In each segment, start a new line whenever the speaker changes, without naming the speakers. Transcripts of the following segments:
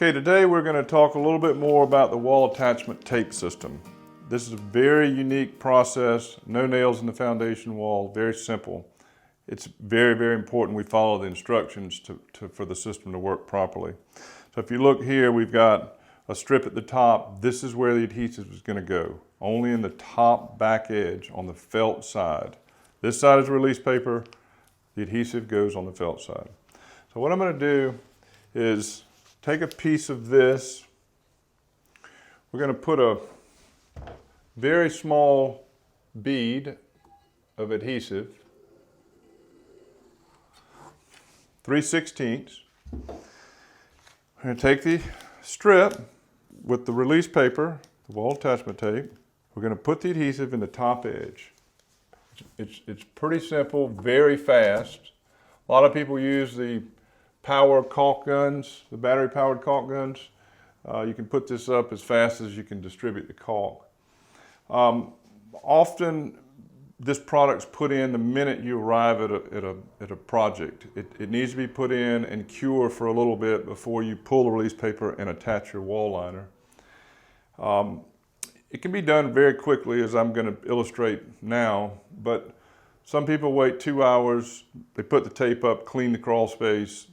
Okay, today we're going to talk a little bit more about the wall attachment tape system. This is a very unique process, no nails in the foundation wall, very simple. It's very, very important we follow the instructions for the system to work properly. So if you look here, we've got a strip at the top. This is where the adhesive is going to go, only in the top back edge on the felt side. This side is release paper, the adhesive goes on the felt side. So what I'm going to do is take a piece of this. We're going to put a very small bead of adhesive, 3/16. We're going to take the strip with the release paper, the wall attachment tape. We're going to put the adhesive in the top edge. It's pretty simple, very fast. A lot of people use the power caulk guns, the battery powered caulk guns. You can put this up as fast as you can distribute the caulk. Often this product's put in the minute you arrive at a project. It needs to be put in and cure for a little bit before you pull the release paper and attach your wall liner. It can be done very quickly, as I'm going to illustrate now, but some people wait 2 hours, they put the tape up, clean the crawl space.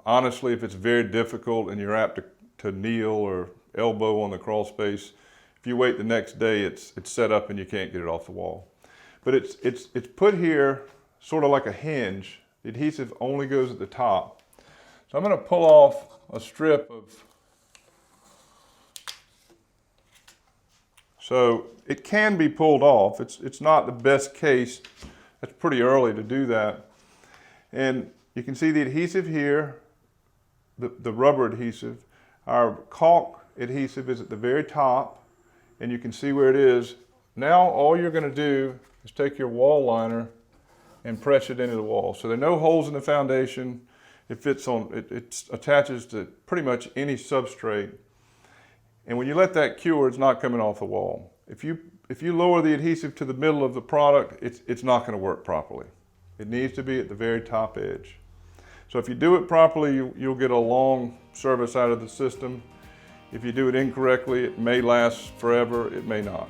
Honestly, if it's very difficult and you're apt to kneel or elbow on the crawl space, if you wait the next day, it's set up and you can't get it off the wall. But it's put here sort of like a hinge. The adhesive only goes at the top. So I'm going to pull off a strip of, so it can be pulled off. It's not the best case. It's pretty early to do that. And you can see the adhesive here, the rubber adhesive. Our caulk adhesive is at the very top, and you can see where it is. Now all you're going to do is take your wall liner and press it into the wall. So there are no holes in the foundation. It fits on, it attaches to pretty much any substrate. And when you let that cure, it's not coming off the wall. If you lower the adhesive to the middle of the product, it's not going to work properly. It needs to be at the very top edge. So if you do it properly, you'll get a long service out of the system. If you do it incorrectly, it may last forever, it may not.